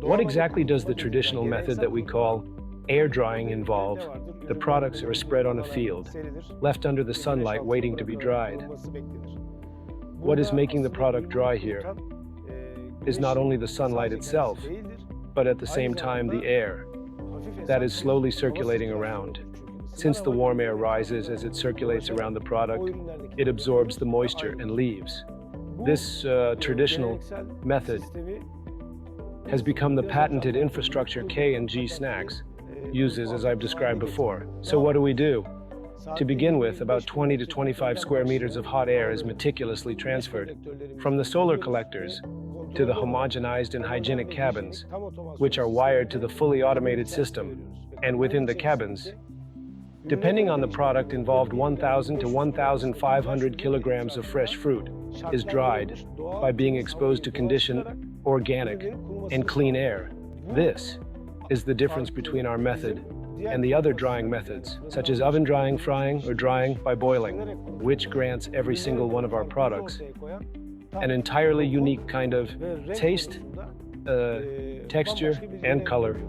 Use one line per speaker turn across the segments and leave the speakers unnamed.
What exactly does the traditional method that we call air drying involve? The products are spread on a field, left under the sunlight waiting to be dried. What is making the product dry here is not only the sunlight itself, but at the same time the air that is slowly circulating around. Since the warm air rises as it circulates around the product, it absorbs the moisture and leaves. This traditional method has become the patented infrastructure K&G Snacks uses, as I've described before. So what do? To begin with, about 20 to 25 square meters of hot air is meticulously transferred from the solar collectors to the homogenized and hygienic cabins, which are wired to the fully automated system. And within the cabins, depending on the product involved, 1,000 to 1,500 kilograms of fresh fruit is dried by being exposed to conditioned, organic, and clean air. This is the difference between our method and the other drying methods, such as oven drying, frying, or drying by boiling, which grants every single one of our products an entirely unique kind of taste, texture, and color.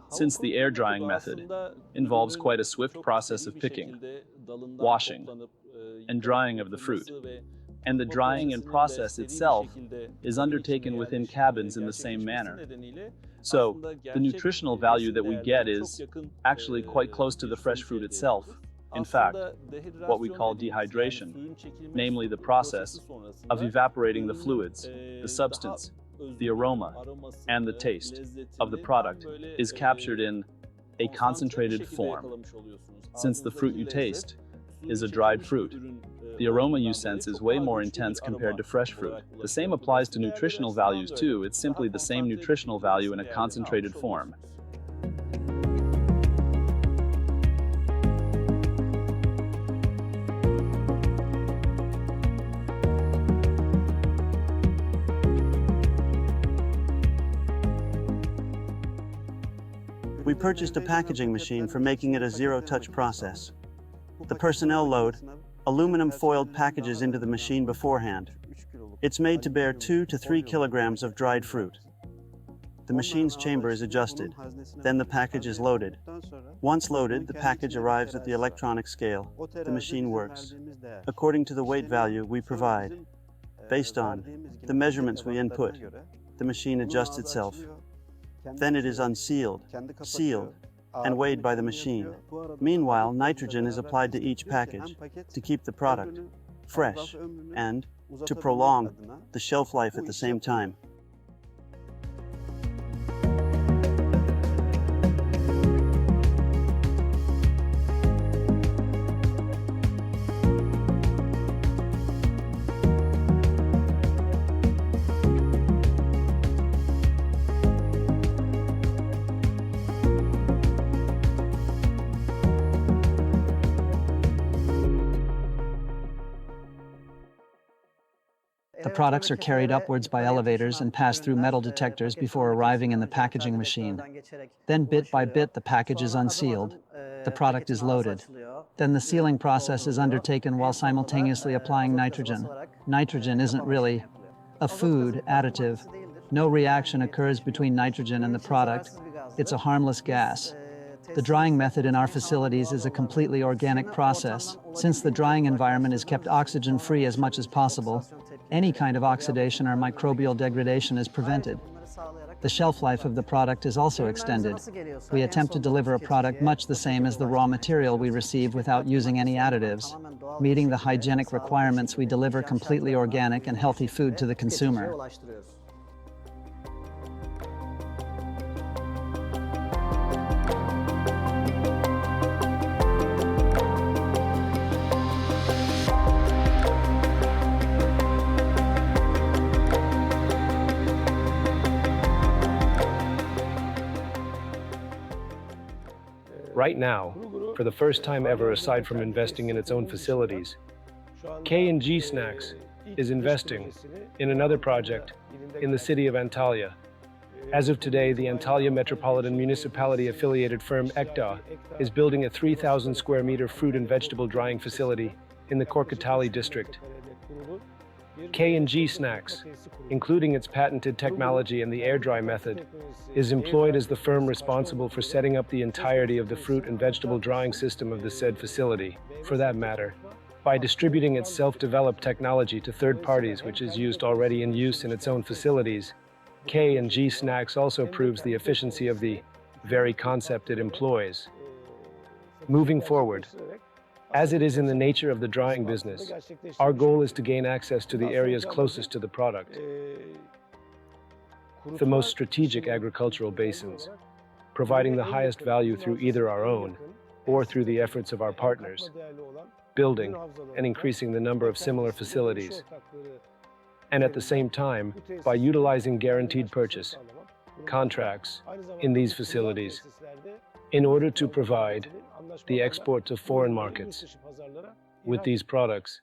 Since the air drying method involves quite a swift process of picking, washing, and drying of the fruit, and the drying and process itself is undertaken within cabins in the same manner. So, the nutritional value that we get is actually quite close to the fresh fruit itself. In fact, what we call dehydration, namely the process of evaporating the fluids, the substance, the aroma, and the taste of the product is captured in a concentrated form. Since the fruit you taste is a dried fruit, the aroma you sense is way more intense compared to fresh fruit. The same applies to nutritional values too. It's simply the same nutritional value in a concentrated form.
We purchased a packaging machine for making it a zero-touch process. The personnel load aluminum foiled packages into the machine beforehand. It's made to bear 2 to 3 kilograms of dried fruit. The machine's chamber is adjusted, then the package is loaded. Once loaded, the package arrives at the electronic scale. The machine works according to the weight value we provide. Based on the measurements we input, the machine adjusts itself. Then it is unsealed, sealed, and weighed by the machine. Meanwhile, nitrogen is applied to each package to keep the product fresh and to prolong the shelf life at the same time.
The products are carried upwards by elevators and pass through metal detectors before arriving in the packaging machine. Then bit by bit the package is unsealed. The product is loaded. Then the sealing process is undertaken while simultaneously applying nitrogen. Nitrogen isn't really a food additive. No reaction occurs between nitrogen and the product. It's a harmless gas. The drying method in our facilities is a completely organic process. Since the drying environment is kept oxygen-free as much as possible, any kind of oxidation or microbial degradation is prevented. The shelf life of the product is also extended. We attempt to deliver a product much the same as the raw material we receive without using any additives. Meeting the hygienic requirements, we deliver completely organic and healthy food to the consumer.
Right now, for the first time ever, aside from investing in its own facilities, K&G Snacks is investing in another project in the city of Antalya. As of today, the Antalya Metropolitan Municipality affiliated firm ECTA is building a 3,000 square meter fruit and vegetable drying facility in the Korkutali district. K&G Snacks, including its patented technology and the air dry method, is employed as the firm responsible for setting up the entirety of the fruit and vegetable drying system of the said facility. For that matter, by distributing its self-developed technology to third parties, which is used already in use in its own facilities, K&G Snacks also proves the efficiency of the very concept it employs. Moving forward, as it is in the nature of the drying business, our goal is to gain access to the areas closest to the product, the most strategic agricultural basins, providing the highest value through either our own or through the efforts of our partners, building and increasing the number of similar facilities, and at the same time, by utilizing guaranteed purchase contracts in these facilities in order to provide the export to foreign markets with these products